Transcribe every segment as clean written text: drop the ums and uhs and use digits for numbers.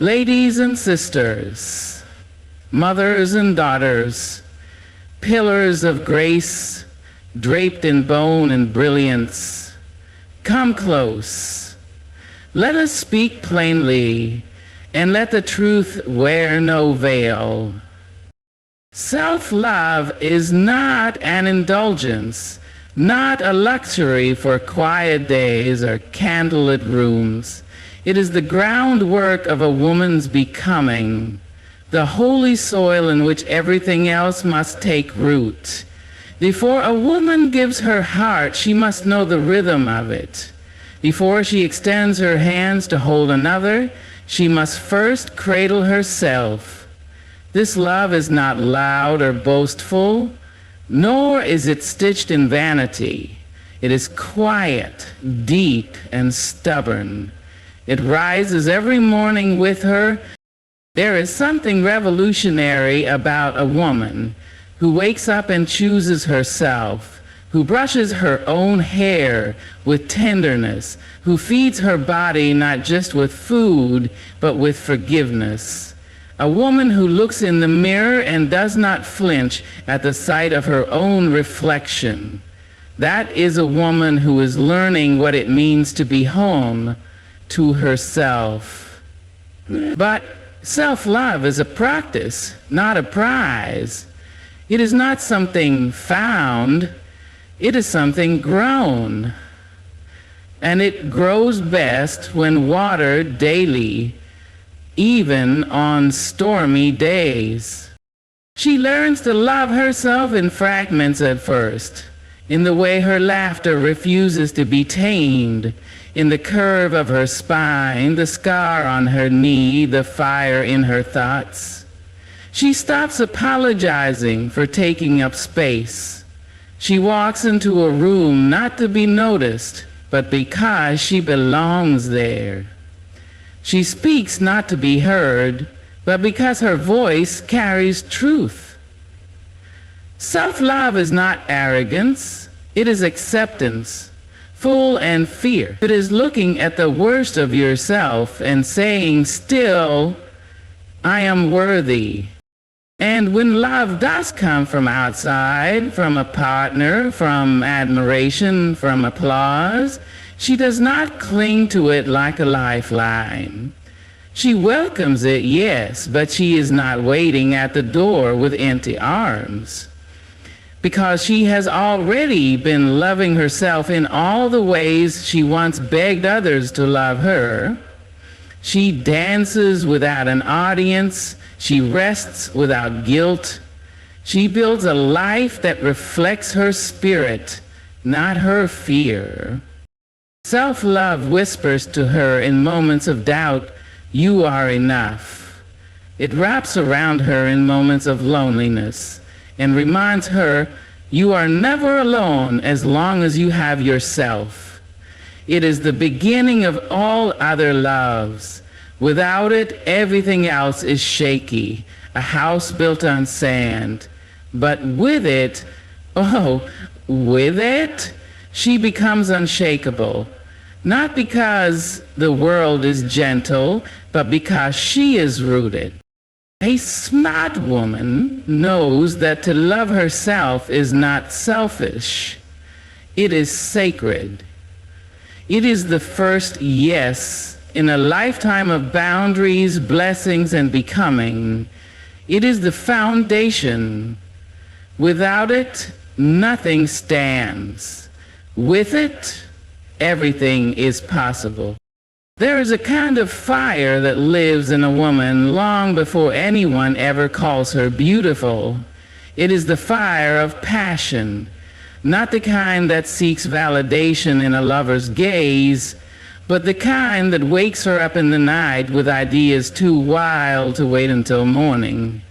Ladies and sisters, mothers and daughters, pillars of grace, draped in bone and brilliance, come close. Let us speak plainly, and let the truth wear no veil. Self-love is not an indulgence, not a luxury for quiet days or candlelit rooms. It is the groundwork of a woman's becoming, the holy soil in which everything else must take root. Before a woman gives her heart, she must know the rhythm of it. Before she extends her hands to hold another, she must first cradle herself. This love is not loud or boastful, nor is it stitched in vanity. It is quiet, deep, and stubborn. It rises every morning with her. There is something revolutionary about a woman who wakes up and chooses herself, who brushes her own hair with tenderness, who feeds her body not just with food, but with forgiveness. A woman who looks in the mirror and does not flinch at the sight of her own reflection. That is a woman who is learning what it means to be home to herself. But self-love is a practice, not a prize. It is not something found, it is something grown. And it grows best when watered daily, even on stormy days. She learns to love herself in fragments at first, in the way her laughter refuses to be tamed, in the curve of her spine, the scar on her knee, the fire in her thoughts. She stops apologizing for taking up space. She walks into a room not to be noticed, but because she belongs there. She speaks not to be heard, but because her voice carries truth. Self-love is not arrogance, it is acceptance. Full and fierce. It is looking at the worst of yourself and saying, still, I am worthy. And when love does come from outside, from a partner, from admiration, from applause, she does not cling to it like a lifeline. She welcomes it, yes, but she is not waiting at the door with empty arms. Because she has already been loving herself in all the ways she once begged others to love her. She dances without an audience. She rests without guilt. She builds a life that reflects her spirit, not her fear. Self-love whispers to her in moments of doubt, "You are enough." It wraps around her in moments of loneliness and reminds her, you are never alone as long as you have yourself. It is the beginning of all other loves. Without it, everything else is shaky, a house built on sand. But with it, she becomes unshakable. Not because the world is gentle, but because she is rooted. A smart woman knows that to love herself is not selfish. It is sacred. It is the first yes in a lifetime of boundaries, blessings, and becoming. It is the foundation. Without it, nothing stands. With it, everything is possible. There is a kind of fire that lives in a woman long before anyone ever calls her beautiful. It is the fire of passion, not the kind that seeks validation in a lover's gaze, but the kind that wakes her up in the night with ideas too wild to wait until morning.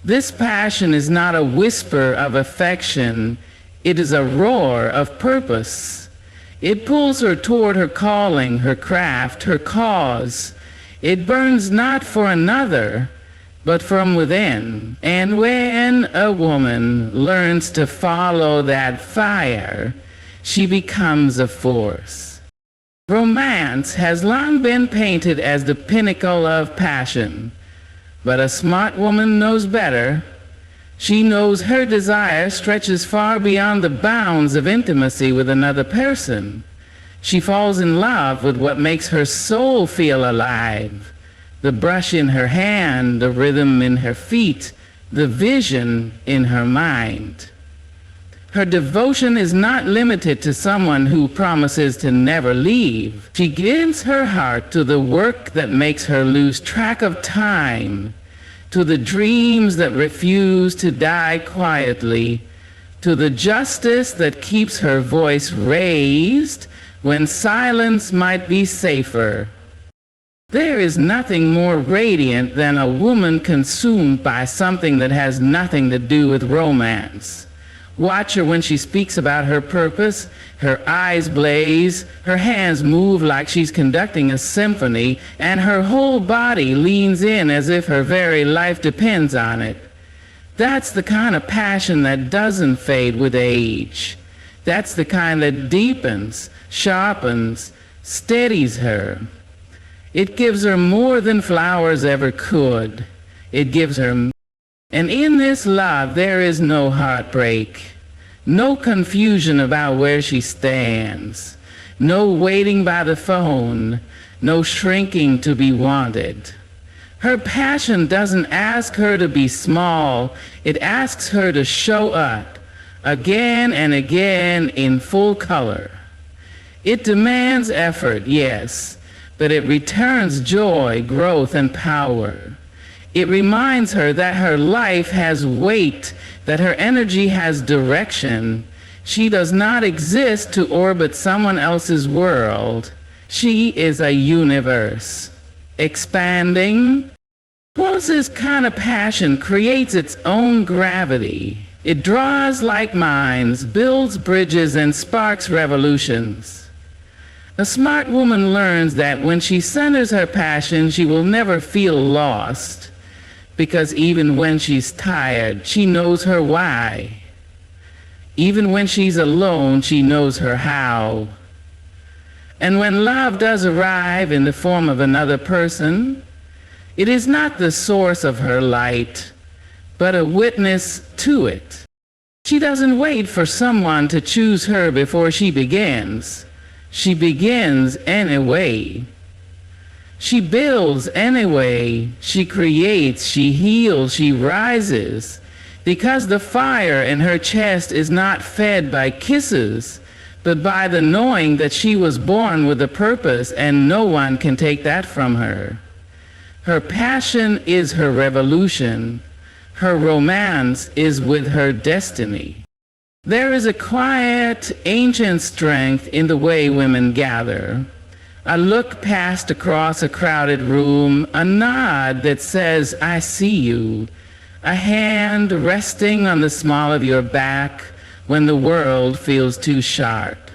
This passion is not a whisper of affection, it is a roar of purpose. It pulls her toward her calling, her craft, her cause. It burns not for another, but from within. And when a woman learns to follow that fire, she becomes a force. Romance has long been painted as the pinnacle of passion, but a smart woman knows better. She knows her desire stretches far beyond the bounds of intimacy with another person. She falls in love with what makes her soul feel alive. The brush in her hand, the rhythm in her feet, the vision in her mind. Her devotion is not limited to someone who promises to never leave. She gives her heart to the work that makes her lose track of time, to the dreams that refuse to die quietly, to the justice that keeps her voice raised when silence might be safer. There is nothing more radiant than a woman consumed by something that has nothing to do with romance. Watch her when she speaks about her purpose. Her eyes blaze, her hands move like she's conducting a symphony, and her whole body leans in as if her very life depends on it. That's the kind of passion that doesn't fade with age. That's the kind that deepens, sharpens, steadies her. It gives her more than flowers ever could. It gives her. And in this love there is no heartbreak, no confusion about where she stands, no waiting by the phone, no shrinking to be wanted. Her passion doesn't ask her to be small, it asks her to show up again and again in full color. It demands effort, yes, but it returns joy, growth, and power. It reminds her that her life has weight, that her energy has direction. She does not exist to orbit someone else's world. She is a universe, expanding. Well, this kind of passion creates its own gravity. It draws like minds, builds bridges, and sparks revolutions. A smart woman learns that when she centers her passion, she will never feel lost. Because even when she's tired, she knows her why. Even when she's alone, she knows her how. And when love does arrive in the form of another person, it is not the source of her light, but a witness to it. She doesn't wait for someone to choose her before she begins. She begins anyway. She builds anyway, she creates, she heals, she rises, because the fire in her chest is not fed by kisses, but by the knowing that she was born with a purpose and no one can take that from her. Her passion is her revolution, her romance is with her destiny. There is a quiet, ancient strength in the way women gather. A look passed across a crowded room, a nod that says, I see you, a hand resting on the small of your back when the world feels too sharp.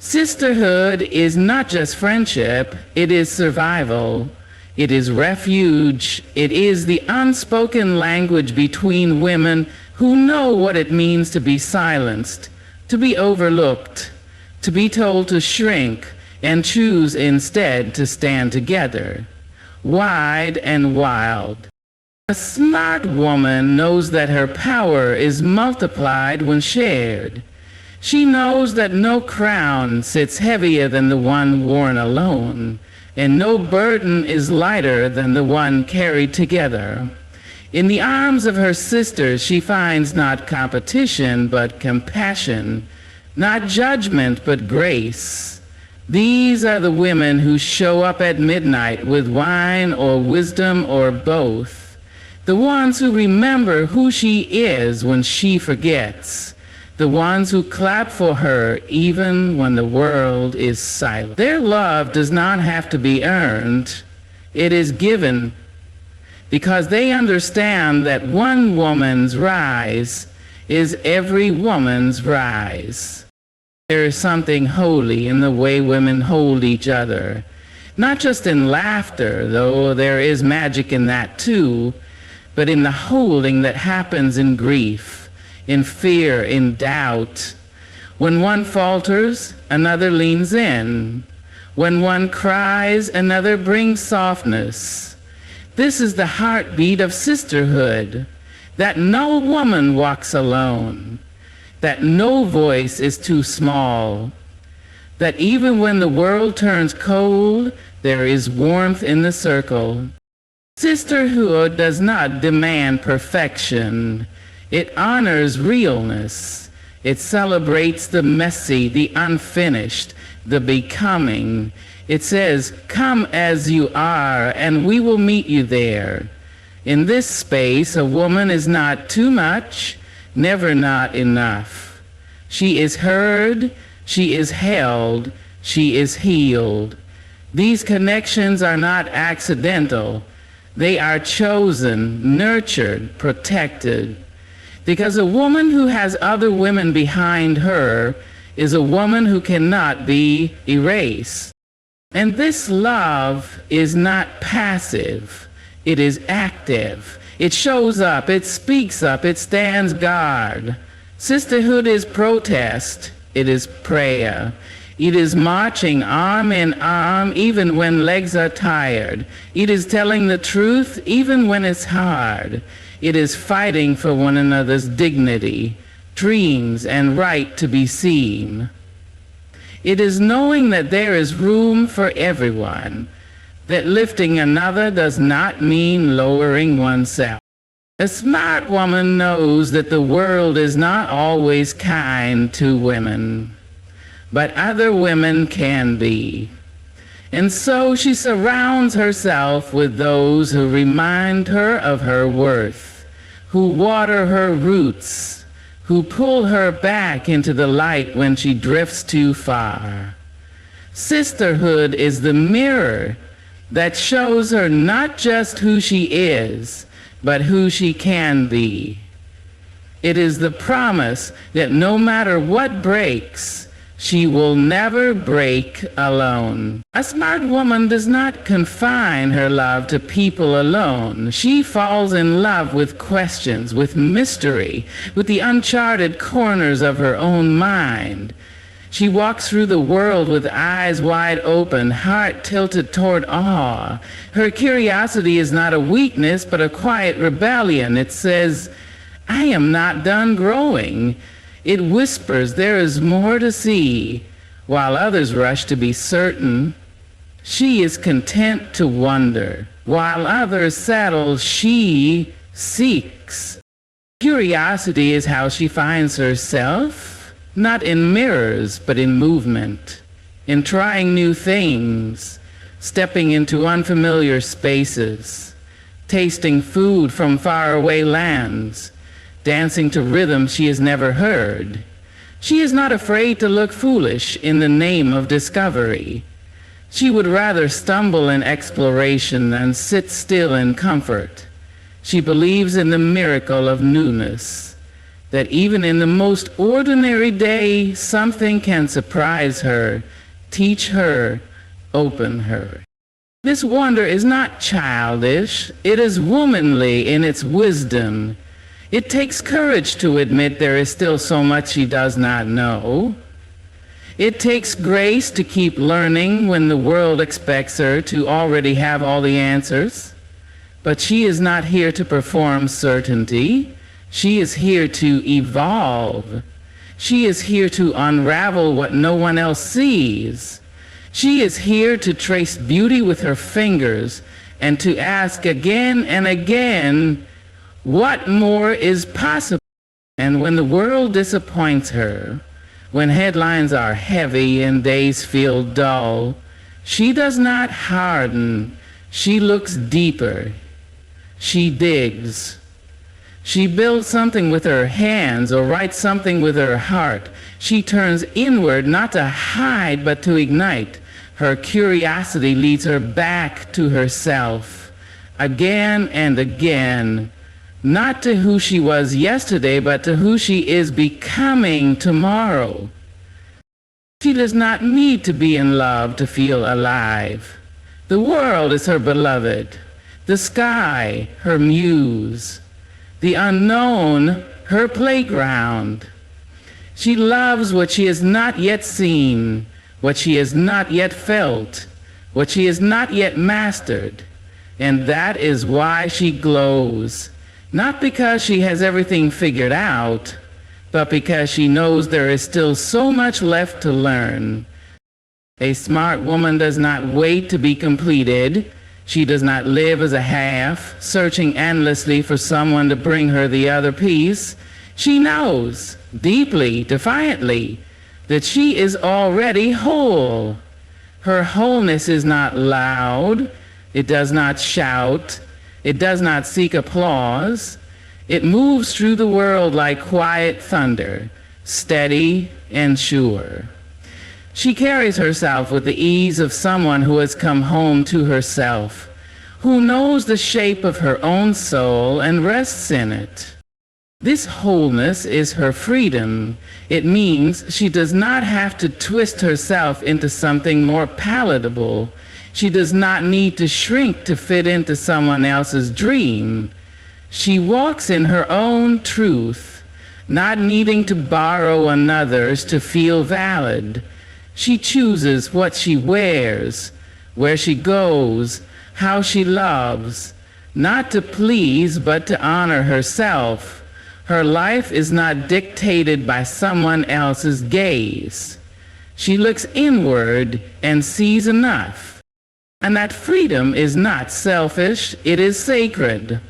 Sisterhood is not just friendship, it is survival, it is refuge, it is the unspoken language between women who know what it means to be silenced, to be overlooked, to be told to shrink, and choose instead to stand together, wide and wild. A smart woman knows that her power is multiplied when shared. She knows that no crown sits heavier than the one worn alone, and no burden is lighter than the one carried together. In the arms of her sisters, she finds not competition, but compassion, not judgment, but grace. These are the women who show up at midnight with wine or wisdom or both. The ones who remember who she is when she forgets. The ones who clap for her even when the world is silent. Their love does not have to be earned. It is given because they understand that one woman's rise is every woman's rise. There is something holy in the way women hold each other, not just in laughter, though there is magic in that too, but in the holding that happens in grief, in fear, in doubt. When one falters, another leans in. When one cries, another brings softness. This is the heartbeat of sisterhood, that no woman walks alone, that no voice is too small, that even when the world turns cold, there is warmth in the circle. Sisterhood does not demand perfection. It honors realness. It celebrates the messy, the unfinished, the becoming. It says, "Come as you are, and we will meet you there." In this space, a woman is not too much, never not enough. She is heard, she is held, she is healed. These connections are not accidental. They are chosen, nurtured, protected. Because a woman who has other women behind her is a woman who cannot be erased. And this love is not passive. It is active. It shows up, it speaks up, it stands guard. Sisterhood is protest. It is prayer. It is marching arm in arm even when legs are tired. It is telling the truth even when it's hard. It is fighting for one another's dignity, dreams, and right to be seen. It is knowing that there is room for everyone, that lifting another does not mean lowering oneself. A smart woman knows that the world is not always kind to women, but other women can be. And so she surrounds herself with those who remind her of her worth, who water her roots, who pull her back into the light when she drifts too far. Sisterhood is the mirror that shows her not just who she is, but who she can be. It is the promise that no matter what breaks, she will never break alone. A smart woman does not confine her love to people alone. She falls in love with questions, with mystery, with the uncharted corners of her own mind. She walks through the world with eyes wide open, heart tilted toward awe. Her curiosity is not a weakness, but a quiet rebellion. It says, "I am not done growing." It whispers, "There is more to see," while others rush to be certain. She is content to wonder. While others settle, she seeks. Curiosity is how she finds herself, not in mirrors, but in movement, in trying new things, stepping into unfamiliar spaces, tasting food from faraway lands, dancing to rhythms she has never heard. She is not afraid to look foolish in the name of discovery. She would rather stumble in exploration than sit still in comfort. She believes in the miracle of newness, that even in the most ordinary day, something can surprise her, teach her, open her. This wonder is not childish. It is womanly in its wisdom. It takes courage to admit there is still so much she does not know. It takes grace to keep learning when the world expects her to already have all the answers. But she is not here to perform certainty. She is here to evolve. She is here to unravel what no one else sees. She is here to trace beauty with her fingers and to ask again and again, what more is possible? And when the world disappoints her, when headlines are heavy and days feel dull, she does not harden. She looks deeper. She digs. She builds something with her hands or writes something with her heart. She turns inward, not to hide, but to ignite. Her curiosity leads her back to herself, again and again. Not to who she was yesterday, but to who she is becoming tomorrow. She does not need to be in love to feel alive. The world is her beloved, the sky her muse, the unknown her playground. She loves what she has not yet seen, what she has not yet felt, what she has not yet mastered. And that is why she glows, not because she has everything figured out, but because she knows there is still so much left to learn. A smart woman does not wait to be completed. She does not live as a half, searching endlessly for someone to bring her the other piece. She knows, deeply, defiantly, that she is already whole. Her wholeness is not loud. It does not shout. It does not seek applause. It moves through the world like quiet thunder, steady and sure. She carries herself with the ease of someone who has come home to herself, who knows the shape of her own soul and rests in it. This wholeness is her freedom. It means she does not have to twist herself into something more palatable. She does not need to shrink to fit into someone else's dream. She walks in her own truth, not needing to borrow another's to feel valid. She chooses what she wears, where she goes, how she loves, not to please but to honor herself. Her life is not dictated by someone else's gaze. She looks inward and sees enough. And that freedom is not selfish, it is sacred.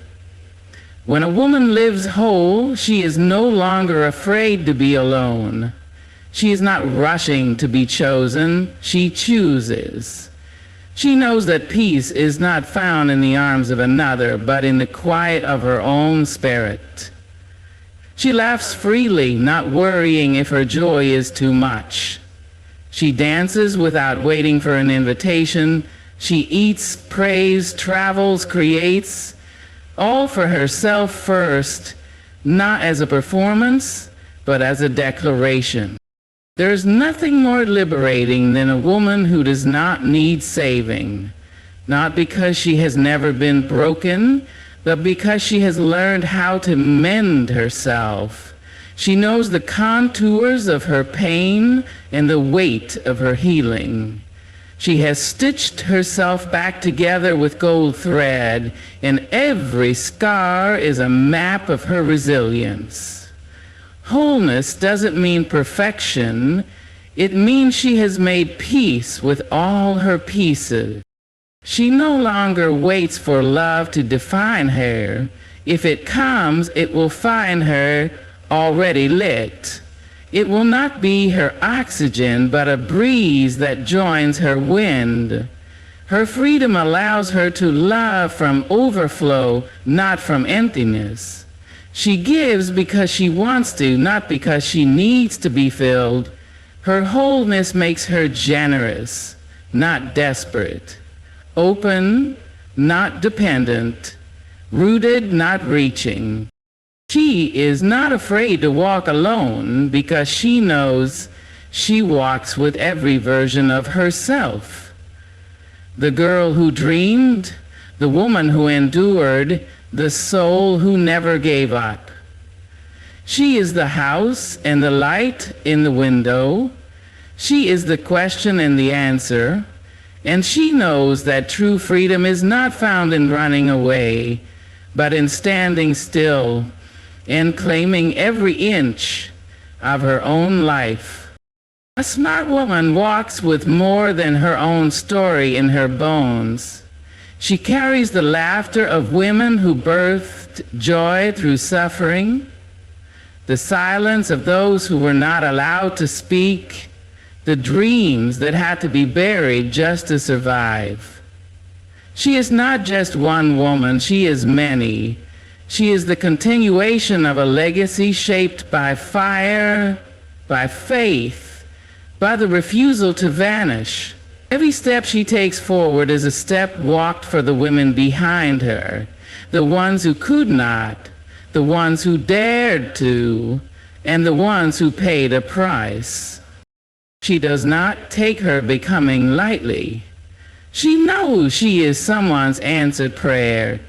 When a woman lives whole, she is no longer afraid to be alone. She is not rushing to be chosen, she chooses. She knows that peace is not found in the arms of another, but in the quiet of her own spirit. She laughs freely, not worrying if her joy is too much. She dances without waiting for an invitation. She eats, prays, travels, creates, all for herself first, not as a performance, but as a declaration. There is nothing more liberating than a woman who does not need saving, not because she has never been broken, but because she has learned how to mend herself. She knows the contours of her pain and the weight of her healing. She has stitched herself back together with gold thread, and every scar is a map of her resilience. Wholeness doesn't mean perfection. It means she has made peace with all her pieces. She no longer waits for love to define her. If it comes, it will find her already lit. It will not be her oxygen, but a breeze that joins her wind. Her freedom allows her to love from overflow, not from emptiness. She gives because she wants to, not because she needs to be filled. Her wholeness makes her generous, not desperate. Open, not dependent. Rooted, not reaching. She is not afraid to walk alone because she knows she walks with every version of herself. The girl who dreamed, the woman who endured, the soul who never gave up. She is the house and the light in the window. She is the question and the answer. And she knows that true freedom is not found in running away, but in standing still and claiming every inch of her own life. A smart woman walks with more than her own story in her bones. She carries the laughter of women who birthed joy through suffering, the silence of those who were not allowed to speak, the dreams that had to be buried just to survive. She is not just one woman, she is many. She is the continuation of a legacy shaped by fire, by faith, by the refusal to vanish. Every step she takes forward is a step walked for the women behind her, the ones who could not, the ones who dared to, and the ones who paid a price. She does not take her becoming lightly. She knows she is someone's answered prayer.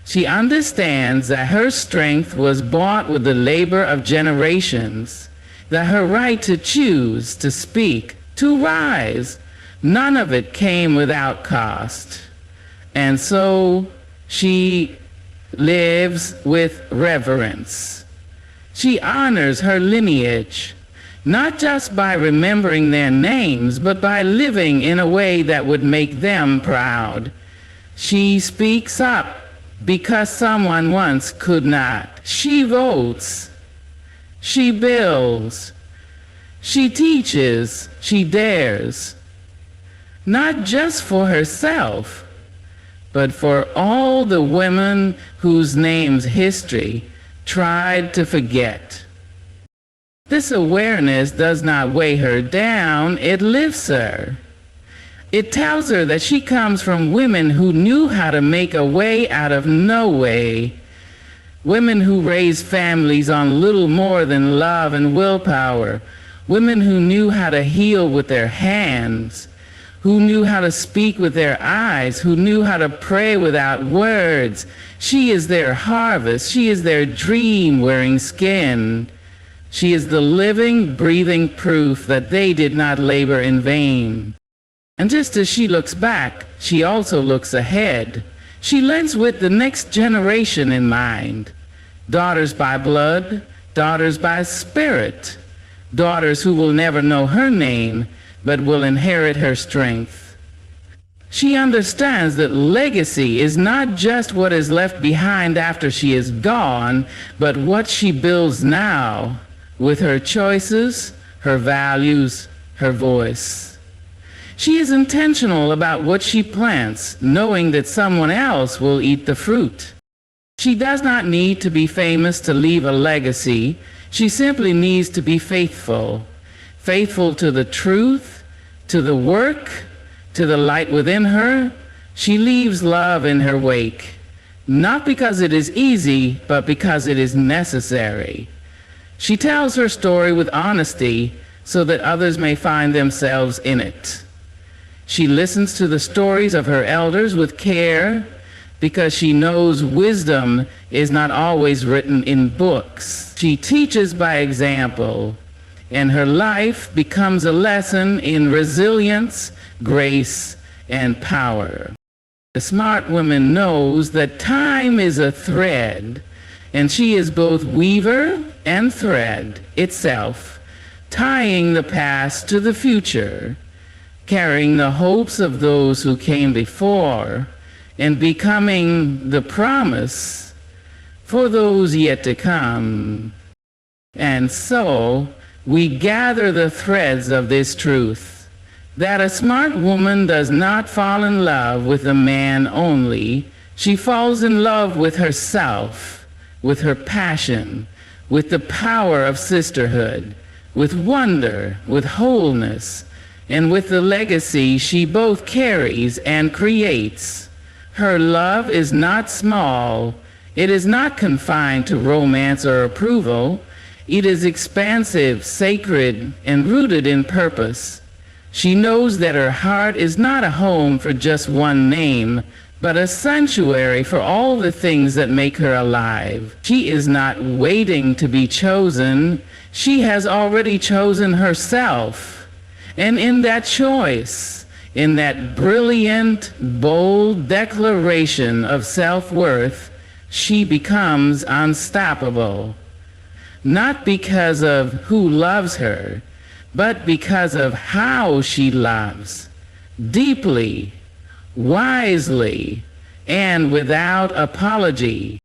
She understands that her strength was bought with the labor of generations, that her right to choose, to speak, to rise. None of it came without cost. And so she lives with reverence. She honors her lineage, not just by remembering their names, but by living in a way that would make them proud. She speaks up because someone once could not. She votes. She builds. She teaches. She dares. Not just for herself, but for all the women whose names history tried to forget. This awareness does not weigh her down, it lifts her. It tells her that she comes from women who knew how to make a way out of no way. Women who raised families on little more than love and willpower. Women who knew how to heal with their hands, who knew how to speak with their eyes, who knew how to pray without words. She is their harvest. She is their dream wearing skin. She is the living, breathing proof that they did not labor in vain. And just as she looks back, she also looks ahead. She lends with the next generation in mind. Daughters by blood, daughters by spirit, daughters who will never know her name, but will inherit her strength. She understands that legacy is not just what is left behind after she is gone, but what she builds now with her choices, her values, her voice. She is intentional about what she plants, knowing that someone else will eat the fruit. She does not need to be famous to leave a legacy. She simply needs to be faithful. Faithful to the truth, to the work, to the light within her. She leaves love in her wake, not because it is easy, but because it is necessary. She tells her story with honesty so that others may find themselves in it. She listens to the stories of her elders with care because she knows wisdom is not always written in books. She teaches by example, and her life becomes a lesson in resilience, grace, and power. The smart woman knows that time is a thread, and she is both weaver and thread itself, tying the past to the future, carrying the hopes of those who came before, and becoming the promise for those yet to come. And so, we gather the threads of this truth, that a smart woman does not fall in love with a man only. She falls in love with herself, with her passion, with the power of sisterhood, with wonder, with wholeness, and with the legacy she both carries and creates. Her love is not small. It is not confined to romance or approval. It is expansive, sacred, and rooted in purpose. She knows that her heart is not a home for just one name, but a sanctuary for all the things that make her alive. She is not waiting to be chosen. She has already chosen herself. And in that choice, in that brilliant, bold declaration of self-worth, she becomes unstoppable. Not because of who loves her, but because of how she loves, deeply, wisely, and without apology.